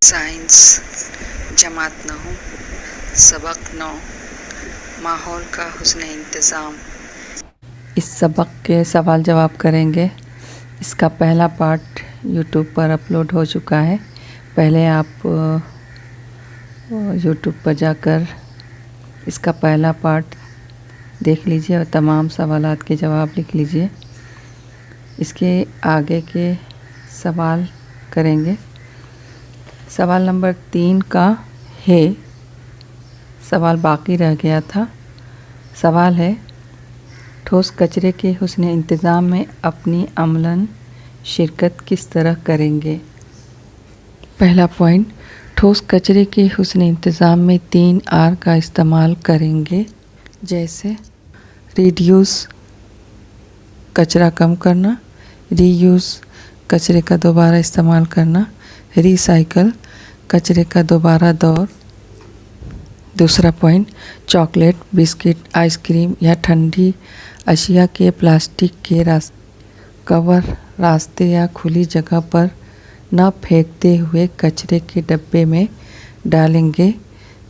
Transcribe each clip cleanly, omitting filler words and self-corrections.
Science جماعت 9 سبق 9 ماحول کا حسن انتظام۔ اس سبق کے سوال جواب کریں گے۔ اس کا پہلا پارٹ یوٹیوب پر اپلوڈ ہو چکا ہے۔ پہلے آپ یوٹیوب پر جا کر اس کا پہلا پارٹ دیکھ لیجئے اور تمام سوالات کے جواب لکھ لیجئے۔ اس کے آگے کے سوال کریں گے۔ سوال نمبر 3 کا ہے، سوال باقی رہ گیا تھا۔ سوال ہے، ٹھوس کچرے کے حسن انتظام میں اپنی عملاً شرکت کس طرح کریں گے؟ پہلا پوائنٹ، ٹھوس کچرے کے حسن انتظام میں 3 آر کا استعمال کریں گے، جیسے ریڈیوس کچرا کم کرنا، ری یوز کچرے کا دوبارہ استعمال کرنا، ری سائیکل کچرے کا دوبارہ دور۔ دوسرا point, chocolate, biscuit, ice cream یا ٹھنڈی اشیاء کے پلاسٹک کے کور راستے یا کھلی جگہ پر نہ پھینکتے ہوئے کچرے کے ڈبے میں ڈالیں گے۔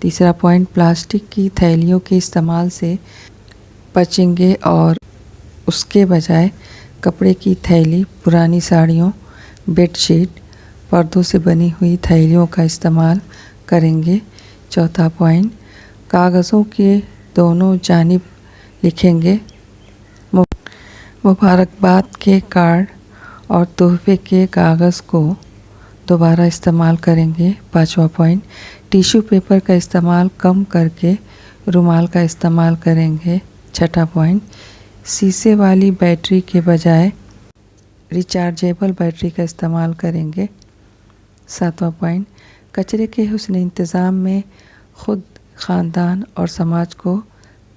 تیسرا پوائنٹ، پلاسٹک کی تھیلیوں کے استعمال سے بچیں گے اور اس کے بجائے کپڑے کی تھیلی، پرانی ساڑیوں، بیڈ شیٹ، پردوں سے بنی ہوئی تھیلیوں کا استعمال کریں گے۔ چوتھا پوائنٹ، کاغذوں کے دونوں جانب لکھیں گے مبارکباد کے کارڈ اور تحفے کے کاغذ کو دوبارہ استعمال کریں گے۔ پانچواں پوائنٹ، ٹیشو پیپر کا استعمال کم کر کے رومال کا استعمال کریں گے۔ چھٹا پوائنٹ، سیسے والی بیٹری کے بجائے ریچارجیبل بیٹری کا استعمال کریں گے۔ ساتواں پوائنٹ، کچرے کے حسن انتظام میں خود، خاندان اور سماج کو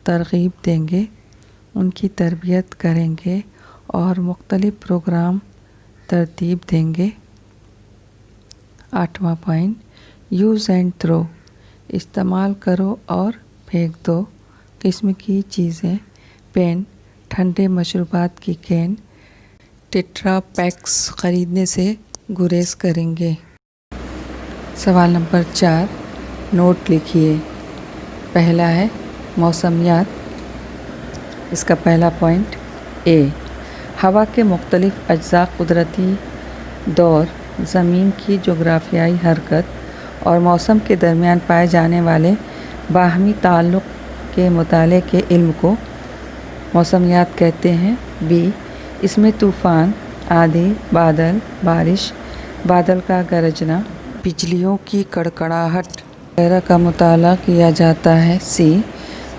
ترغیب دیں گے، ان کی تربیت کریں گے اور مختلف پروگرام ترتیب دیں گے۔ آٹھواں پوائنٹ، یوز اینڈ تھرو، استعمال کرو اور پھینک دو قسم کی چیزیں، پین، ٹھنڈے مشروبات کی کین، ٹیٹرا پیکس خریدنے سے گریز کریں گے۔ سوال نمبر 4، نوٹ لکھیے۔ پہلا ہے موسمیات۔ اس کا پہلا پوائنٹ، اے، ہوا کے مختلف اجزاء قدرتی دور، زمین کی جغرافیائی حرکت اور موسم کے درمیان پائے جانے والے باہمی تعلق کے مطالعے کے علم کو موسمیات کہتے ہیں۔ بی، اس میں طوفان، آندھی، بادل، بارش، بادل کا گرجنا، بجلیوں کی کڑکڑاہٹ وغیرہ کا مطالعہ کیا جاتا ہے۔ سی،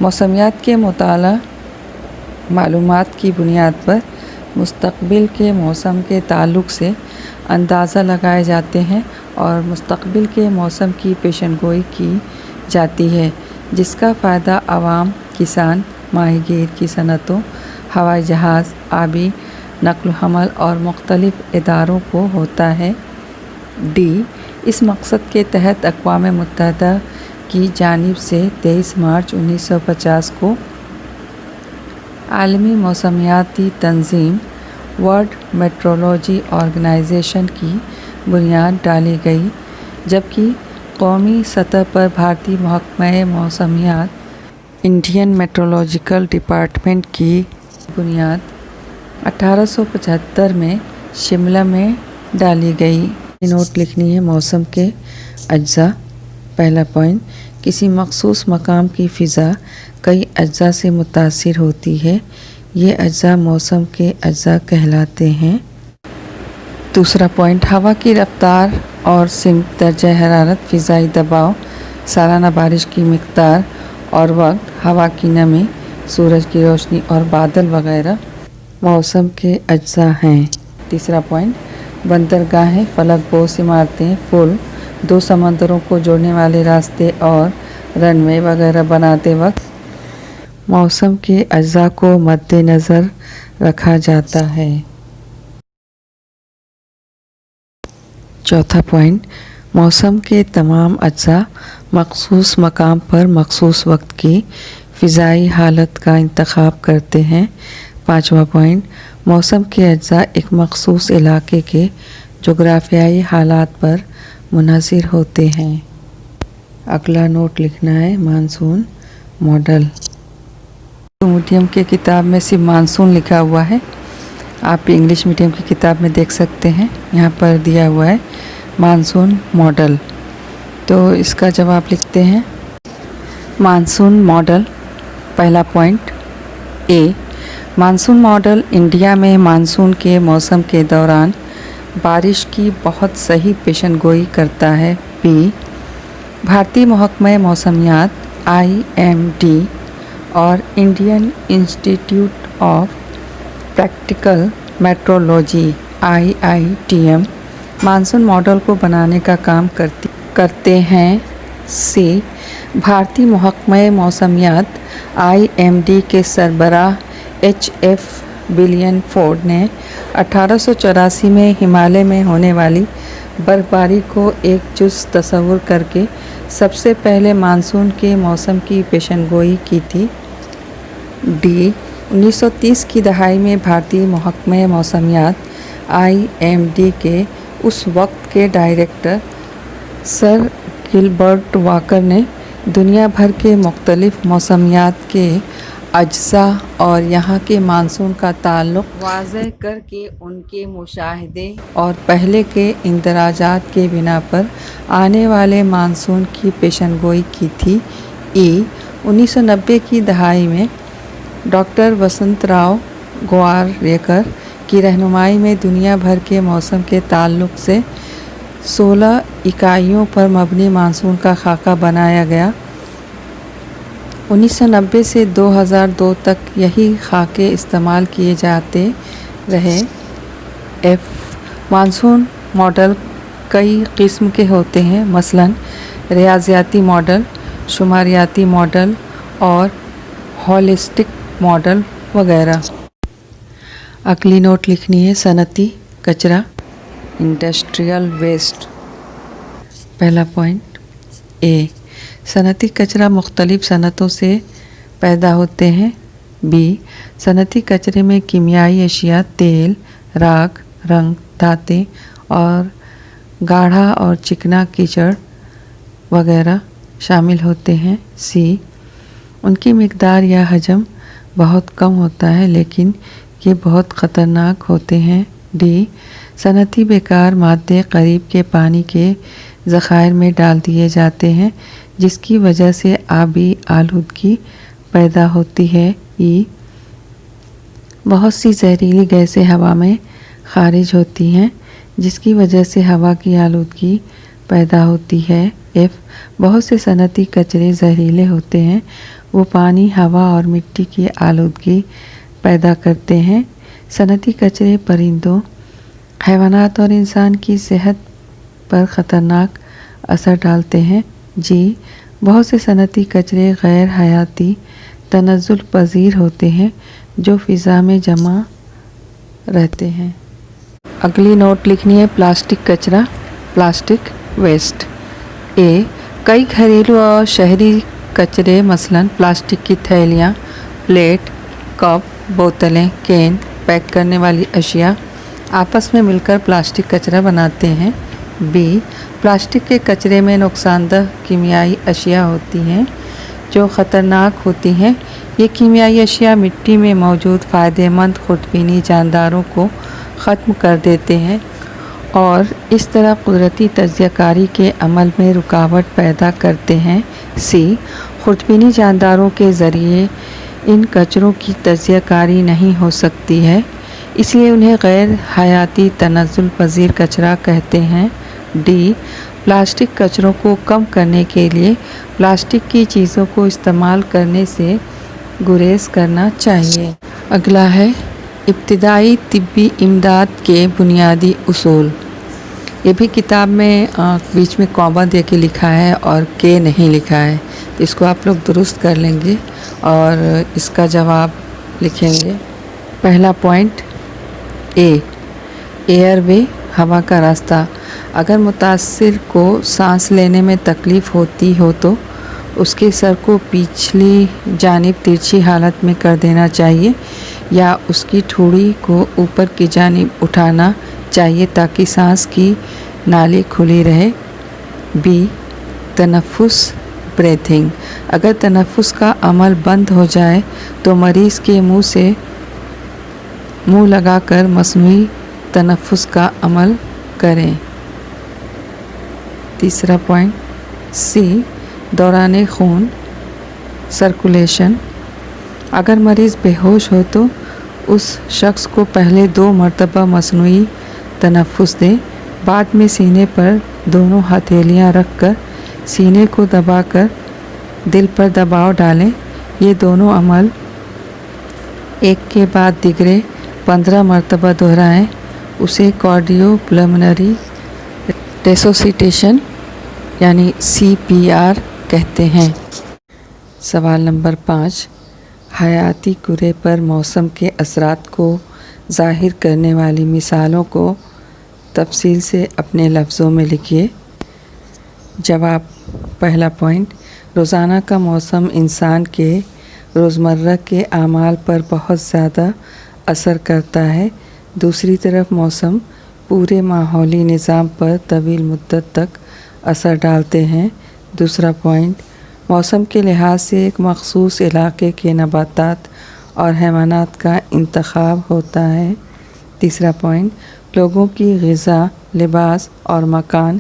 موسمیات کے مطالعہ معلومات کی بنیاد پر مستقبل کے موسم کے تعلق سے اندازہ لگائے جاتے ہیں اور مستقبل کے موسم کی پیشن گوئی کی جاتی ہے، جس کا فائدہ عوام، کسان، ماہی گیر کی صنعتوں، ہوائی جہاز، آبی نقل و حمل اور مختلف اداروں کو ہوتا ہے۔ ڈی، اس مقصد کے تحت اقوام متحدہ کی جانب سے 23 مارچ 1950 کو عالمی موسمیاتی تنظیم ورلڈ میٹرولوجی آرگنائزیشن کی بنیاد ڈالی گئی، جبکہ قومی سطح پر بھارتی محکمہ موسمیات انڈین میٹرولوجیکل ڈپارٹمنٹ کی بنیاد 1875 میں شملہ میں ڈالی گئی۔ نوٹ لکھنی ہے، موسم کے اجزاء۔ پہلا پوائنٹ، کسی مخصوص مقام کی فضا کئی اجزاء سے متاثر ہوتی ہے، یہ اجزاء موسم کے اجزاء کہلاتے ہیں۔ دوسرا پوائنٹ، ہوا کی رفتار اور سمت، درجہ حرارت، فضائی دباؤ، سالانہ بارش کی مقدار اور وقت، ہوا کی نمی، سورج کی روشنی اور بادل وغیرہ موسم کے اجزاء ہیں۔ تیسرا پوائنٹ، بندرگاہیں، فلک بوس عمارتیں، پل، دو سمندروں کو جوڑنے والے راستے اور رن وے وغیرہ بناتے وقت موسم کے اجزاء کو مد نظر رکھا جاتا ہے۔ چوتھا پوائنٹ، موسم کے تمام اجزاء مخصوص مقام پر مخصوص وقت کی فضائی حالت کا انتخاب کرتے ہیں۔ پانچواں پوائنٹ، मौसम के अज्जा एक मखसूस इलाके के जोग्राफियाई हालात पर मुनहसर होते हैं। अगला नोट लिखना है मानसून मॉडल। तो मीडियम के किताब में सिर्फ मानसून लिखा हुआ है, आप इंग्लिश मीडियम की किताब में देख सकते हैं, यहाँ पर दिया हुआ है मानसून मॉडल। तो इसका जवाब लिखते हैं मानसून मॉडल। पहला point A, monsoon model India में मानसून के मौसम के दौरान बारिश की बहुत सही पेशनगोई करता है। बी, भारतीय महकमा मौसमियात IMD और Indian institute of practical metrology IITM monsoon model को बनाने का काम करते हैं। सी, भारतीय महकमा मौसमियात IMD के सरबराह HF बिलियनफोर्ड ने 1884 में हिमालय में होने वाली बर्फबारी को एक जुज़ तस्वुर करके सबसे पहले मानसून के मौसम की पेशनगोई की थी। डी, 1930 की दहाई में भारतीय महकमा मौसमियात IMD के उस वक्त के डायरेक्टर सर गिलबर्ट वाकर ने दुनिया भर के मुख्तलिफ मौसमियात के अज्जा और यहाँ के मानसून का ताल्लुक़ वाज़ह करके उनके मुशाहिदे और पहले के इंदराजात के बिना पर आने वाले मानसून की पेशनगोई की थी। ई, 1990 की दहाई में डॉक्टर वसंतराव गोवारिकर की रहनुमाई में दुनिया भर के मौसम के ताल्लुक़ से 16 इकाइयों पर मबनी मानसून का खाका बनाया गया। 1990 से 2002 तक यही खाके इस्तेमाल किए जाते रहे। एफ, मानसून मॉडल कई किस्म के होते हैं, मसलन रियाज़ियाती मॉडल, शुमारियाती मॉडल और होलिस्टिक मॉडल वगैरह। अगली नोट लिखनी है सनती कचरा, इंडस्ट्रियल वेस्ट। पहला पॉइंट ए, सनती कचरा मुख्तलिफ सनतों से पैदा होते हैं। बी, सनती कचरे में कीमियाई अशिया, तेल, राख, रंग, धातें और गाढ़ा और चिकना कीचड़ वगैरह शामिल होते हैं। सी, उनकी मिकदार या हजम बहुत कम होता है लेकिन ये बहुत ख़तरनाक होते हैं। डी, सनती बेकार मादे करीब के पानी के ज़ख़ायर में डाल दिए जाते हैं जिसकी वजह से आबी आलूदगी पैदा होती है। ई, बहुत सी जहरीली गैसें हवा में खारिज होती हैं जिसकी वजह से हवा की आलूदगी पैदा होती है। एफ, बहुत से सनती कचरे जहरीले होते हैं, वो पानी, हवा और मिट्टी की आलूदगी पैदा करते हैं। सनती कचरे परिंदों, हैवानात और इंसान की सेहत पर ख़तरनाक असर डालते हैं। जी, बहुत से सनती कचरे गैर हयाती तनज़्ज़ुल पज़ीर होते हैं जो फ़िज़ा में जमा रहते हैं। अगली नोट लिखनी है प्लास्टिक कचरा, प्लास्टिक वेस्ट। ए, कई घरेलू और शहरी कचरे मसलन प्लास्टिक की थैलियाँ, प्लेट, कप, बोतलें, कैन, पैक करने वाली अशिया आपस में मिलकर प्लास्टिक कचरा बनाते हैं। बी, प्लास्टिक के कचरे में नुकसानदेह कीमियाई अशिया होती हैं जो ख़तरनाक होती हैं। ये कीमियाई अशिया मिट्टी में मौजूद फ़ायदेमंद खुर्दबीनी जानदारों को ख़त्म कर देते हैं और इस तरह कुदरती तज्ज़ियाकारी के अमल में रुकावट पैदा करते हैं। सी, खुर्दबीनी जानदारों के ज़रिए इन कचरों की तज्ज़ियाकारी नहीं हो सकती है, इसलिए उन्हें गैर हयाती तनज़्ज़ुल पज़ीर कचरा कहते हैं। डी, प्लास्टिक कचरों को कम करने के लिए प्लास्टिक की चीज़ों को इस्तेमाल करने से गुरेज करना चाहिए। अगला है इब्तिदाई तिब्बी इमदाद के बुनियादी उसूल। ये भी किताब में बीच में कॉमा दे के लिखा है और के नहीं लिखा है, तो इसको आप लोग दुरुस्त कर लेंगे और इसका जवाब लिखेंगे। पहला पॉइंट ए, एयरवे हवा का रास्ता। अगर मुतासिर को सांस लेने में तकलीफ़ होती हो तो اس کے سر کو پچھلی جانب ترچھی حالت میں کر دینا چاہیے یا اس کی ٹھوڑی کو اوپر کی جانب اٹھانا چاہیے تاکہ سانس کی نالی کھلی رہے۔ بی، تنفس بریتھنگ۔ اگر تنفس کا عمل بند ہو جائے تو مریض کے منہ سے منہ لگا کر مصنوعی تنفس کا عمل کریں۔ تیسرا پوائنٹ سی، دوران خون سرکولیشن۔ اگر مریض بے ہوش ہو تو اس شخص کو پہلے 2 مرتبہ مصنوعی تنفس دیں، بعد میں سینے پر دونوں ہتھیلیاں رکھ کر سینے کو دبا کر دل پر دباؤ ڈالیں۔ یہ دونوں عمل ایک کے بعد دیگرے 15 مرتبہ دہرائیں۔ اسے کارڈیو پلمنری ریسوسیٹیشن یعنی CPR کہتے ہیں۔ سوال نمبر 5، حیاتی کرے پر موسم کے اثرات کو ظاہر کرنے والی مثالوں کو تفصیل سے اپنے لفظوں میں لکھیے۔ جواب۔ پہلا پوائنٹ، روزانہ کا موسم انسان کے روزمرہ کے اعمال پر بہت زیادہ اثر کرتا ہے۔ دوسری طرف موسم پورے ماحولی نظام پر طویل مدت تک اثر ڈالتے ہیں۔ دوسرا پوائنٹ، موسم کے لحاظ سے ایک مخصوص علاقے کے نباتات اور حیوانات کا انتخاب ہوتا ہے۔ تیسرا پوائنٹ، لوگوں کی غذا، لباس اور مکان،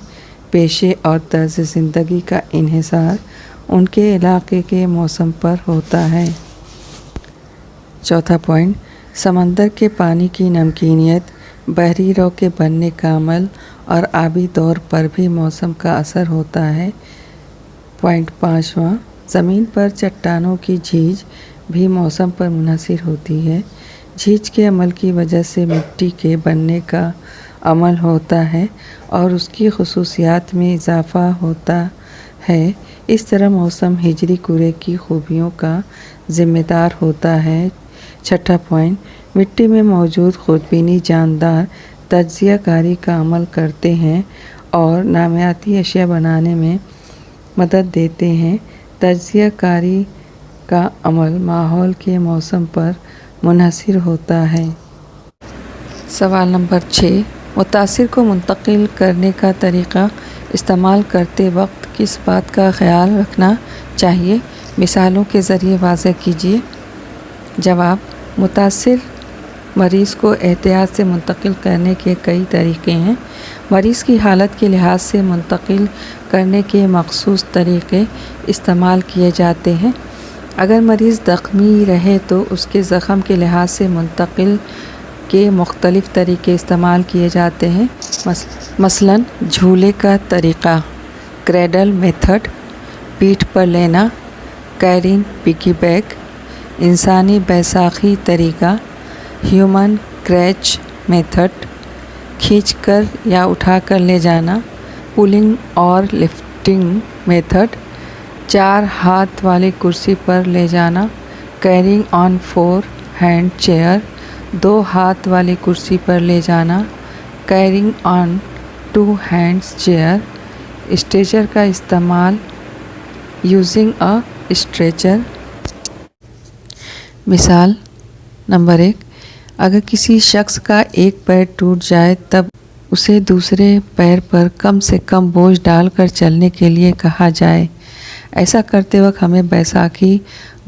پیشے اور طرز زندگی کا انحصار ان کے علاقے کے موسم پر ہوتا ہے۔ چوتھا پوائنٹ، سمندر کے پانی کی نمکینیت، بحری رو کے بننے کا عمل اور آبی دور پر بھی موسم کا اثر ہوتا ہے۔ پوائنٹ پانچواں، زمین پر چٹانوں کی جھیج بھی موسم پر منحصر ہوتی ہے۔ جھیج کے عمل کی وجہ سے مٹی کے بننے کا عمل ہوتا ہے اور اس کی خصوصیات میں اضافہ ہوتا ہے۔ اس طرح موسم ہجری کرے کی خوبیوں کا ذمہ دار ہوتا ہے۔ چھٹا پوائنٹ، مٹی میں موجود خودبینی جاندار تجزیہ کاری کا عمل کرتے ہیں اور نامیاتی اشیاء بنانے میں مدد دیتے ہیں۔ تجزیہ کاری کا عمل ماحول کے موسم پر منحصر ہوتا ہے۔ سوال نمبر 6، متاثر کو منتقل کرنے کا طریقہ استعمال کرتے وقت کس بات کا خیال رکھنا چاہیے؟ مثالوں کے ذریعے واضح کیجیے۔ جواب، متاثر مریض کو احتیاط سے منتقل کرنے کے کئی طریقے ہیں۔ مریض کی حالت کے لحاظ سے منتقل کرنے کے مخصوص طریقے استعمال کیے جاتے ہیں۔ اگر مریض زخمی رہے تو اس کے زخم کے لحاظ سے منتقل کے مختلف طریقے استعمال کیے جاتے ہیں۔ مثلاً جھولے کا طریقہ، کریڈل میتھڈ، پیٹھ پر لینا، کیرین پگی بینک، انسانی بیساکھی طریقہ، ہیومن کریچ میتھڈ، کھینچ کر یا اٹھا کر لے جانا، پولنگ اور لفٹنگ میتھڈ، 4 ہاتھ والی کرسی پر لے جانا، کیرنگ آن 4 ہینڈ چیئر، 2 ہاتھ والی کرسی پر لے جانا، carrying on 2 hands chair, stretcher کا استعمال، یوزنگ اے اسٹریچر۔ مثال نمبر 1، اگر کسی شخص کا ایک پیر ٹوٹ جائے تب اسے دوسرے پیر پر کم سے کم بوجھ ڈال کر چلنے کے لیے کہا جائے۔ ایسا کرتے وقت ہمیں بیساکھی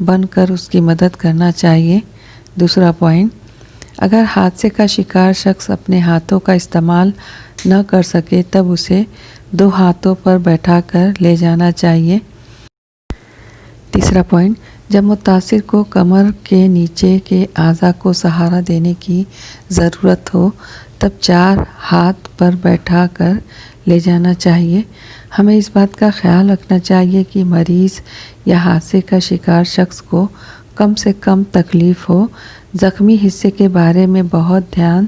بن کر اس کی مدد کرنا چاہیے۔ دوسرا پوائنٹ، اگر حادثے کا شکار شخص اپنے ہاتھوں کا استعمال نہ کر سکے تب اسے 2 ہاتھوں پر بیٹھا کر لے جانا چاہیے۔ تیسرا پوائنٹ، جب متاثر کو کمر کے نیچے کے اعضاء کو سہارا دینے کی ضرورت ہو تب 4 ہاتھ پر بیٹھا کر لے جانا چاہیے۔ ہمیں اس بات کا خیال رکھنا چاہیے کہ مریض یا حادثے کا شکار شخص کو کم سے کم تکلیف ہو۔ زخمی حصے کے بارے میں بہت دھیان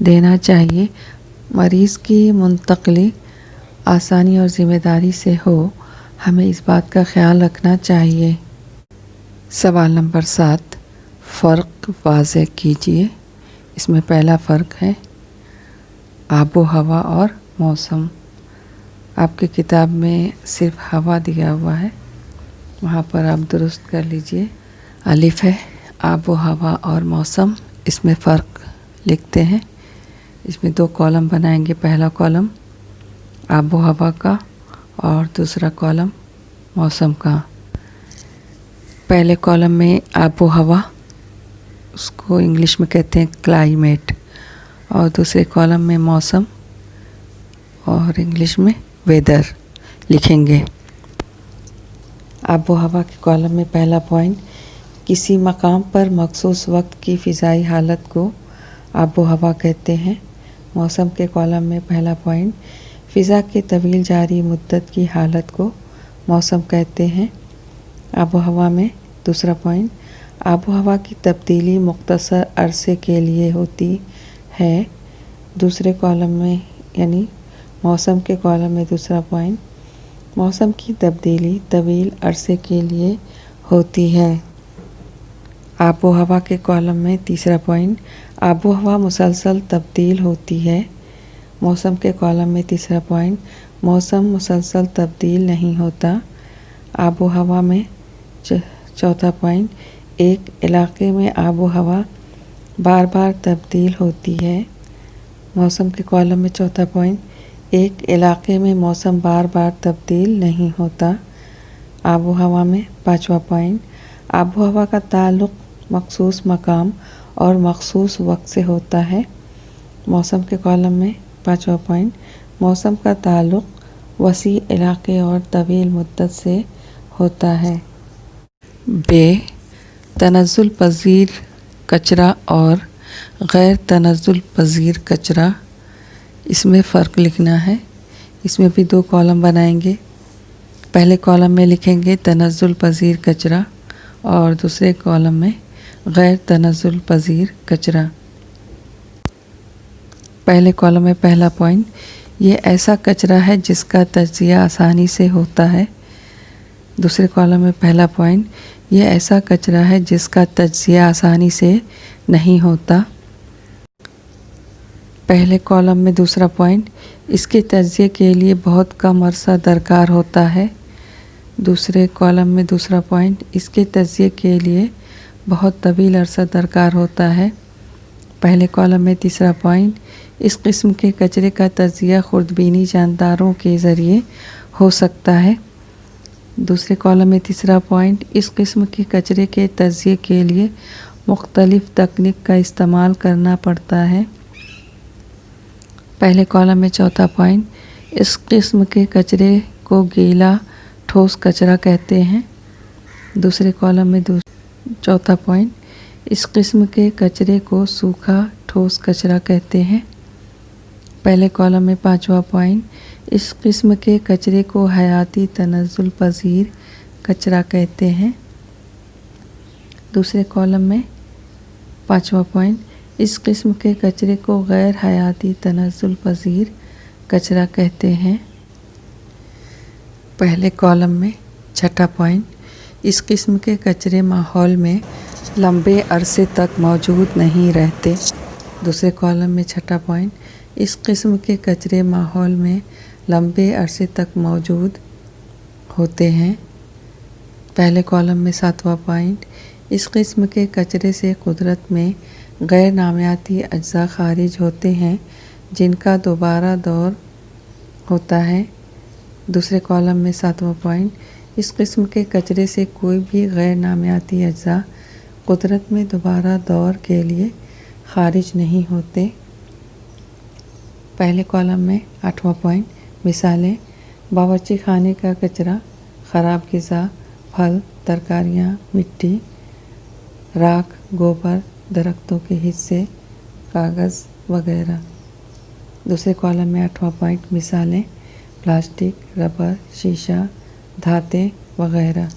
دینا چاہیے۔ مریض کی منتقلی آسانی اور ذمہ داری سے ہو، ہمیں اس بات کا خیال رکھنا چاہیے۔ سوال نمبر 7، فرق واضح کیجیے۔ اس میں پہلا فرق ہے آب و ہوا اور موسم۔ آپ کی کتاب میں صرف ہوا دیا ہوا ہے۔ वहाँ पर आप दुरुस्त कर लीजिए। अलिफ है आब व हवा और मौसम, इसमें फ़र्क लिखते हैं। इसमें 2 कॉलम बनाएंगे, पहला कॉलम आब व हवा का और दूसरा कॉलम मौसम का। पहले कॉलम में आब व हवा, उसको इंग्लिश में कहते हैं क्लाइमेट, और दूसरे कॉलम में मौसम और इंग्लिश में वेदर लिखेंगे। आब व हवा के कॉलम में पहला पॉइंट, किसी मकाम पर मखसूस वक्त की फ़िज़ाई हालत को आब व हवा कहते हैं। मौसम के कॉलम में पहला पॉइंट, फ़िज़ा के तवील जारी मुद्दत की हालत को मौसम कहते हैं। आब व हवा में दूसरा पॉइंट, आब व हवा की तब्दीली मुख्तसर अरसे के लिए होती है। दूसरे कॉलम में यानी मौसम के कॉलम में दूसरा पॉइंट, मौसम की तब्दीली तवील अरसे के लिए होती है। आब व हवा के कॉलम में तीसरा पॉइंट, आब व हवा मुसलसल तब्दील होती है। मौसम के कॉलम में तीसरा पॉइंट, मौसम मुसलसल तब्दील नहीं होता। आब व हवा में चौथा पॉइंट, एक इलाके में आब व हवा बार बार तब्दील होती है। मौसम के कॉलम में चौथा पॉइंट, एक इलाके में मौसम बार बार तब्दील नहीं होता। आब व हवा में पाँचवा पॉइंट, आब व हवा का ताल्लुक़ मखसूस मकाम और मखसूस वक्त से होता है। मौसम के कॉलम में पाँचवा पॉइंट, मौसम का ताल्लुक़ वसी इलाके और तवील मुद्दत से होता है। बे, तनज़्ज़ुल पज़ीर कचरा और गैर तनज़्ज़ुल पज़ीर कचरा, इसमें फ़र्क लिखना है। इसमें भी 2 कॉलम बनाएंगे। पहले कॉलम में लिखेंगे तनज़्ज़ुल पज़ीर कचरा और दूसरे कॉलम में गैर तनज़्ज़ुल पज़ीर कचरा। पहले कॉलम में पहला पॉइंट, ये ऐसा कचरा है जिसका तज्ज़िया आसानी से होता है। दूसरे कॉलम में पहला पॉइंट, ये ऐसा कचरा है जिसका तज्ज़िया आसानी से नहीं होता। पहले कॉलम में दूसरा पॉइंट, इसके तज्ज़िये के लिए बहुत कम अरसा दरकार होता है। दूसरे कॉलम में दूसरा पॉइंट, इसके तज्ज़िये के लिए बहुत तवील अरसा दरकार होता है। पहले कॉलम में तीसरा पॉइंट, इस किस्म के कचरे का तज्ज़िया खुर्दबीनी जानदारों के ज़रिए हो सकता है। दूसरे कॉलम में तीसरा पॉइंट, इस किस्म के कचरे के तज्ज़िये के लिए मुख्तलिफ़ तकनीक का इस्तेमाल करना पड़ता है। पहले कॉलम में चौथा पॉइंट, इस किस्म के कचरे को गीला ठोस कचरा कहते हैं। दूसरे कॉलम में चौथा पॉइंट, इस किस्म के कचरे को सूखा ठोस कचरा कहते हैं। पहले कॉलम में पाँचवा पॉइंट, इस किस्म के कचरे को हयाती तनज़्ज़ुल पज़ीर कचरा कहते हैं। दूसरे कॉलम में पाँचवा पॉइंट, इस किस्म के कचरे को गैर हयाती तनज़्ज़ुल पज़ीर कचरा कहते हैं। पहले कॉलम में छठा पॉइंट, इस किस्म के कचरे माहौल में लंबे अरसे तक मौजूद नहीं रहते। दूसरे कॉलम में छठा पॉइंट, इस किस्म के कचरे माहौल में लंबे अरसे तक मौजूद होते हैं। पहले कॉलम में सातवां पॉइंट, इस किस्म के कचरे से कुदरत में गैर नामियाती अज्जा खारिज होते हैं जिनका दोबारा दौर होता है। दूसरे कॉलम में सातवां पॉइंट, इस किस्म के कचरे से कोई भी गैर नामियाती अज्जा कुदरत में दोबारा दौर के लिए खारिज नहीं होते। पहले कॉलम में आठवां पॉइंट, मिसालें, बावर्ची खाने का कचरा, ख़राब ग़िज़ा, फल, तरकारियाँ, मिट्टी, राख, गोबर, दरख्तों के हिस्से, कागज़ वगैरह। दूसरे कॉलम में आठवां पॉइंट, मिसालें, प्लास्टिक, रबर, शीशा, धातें वगैरह।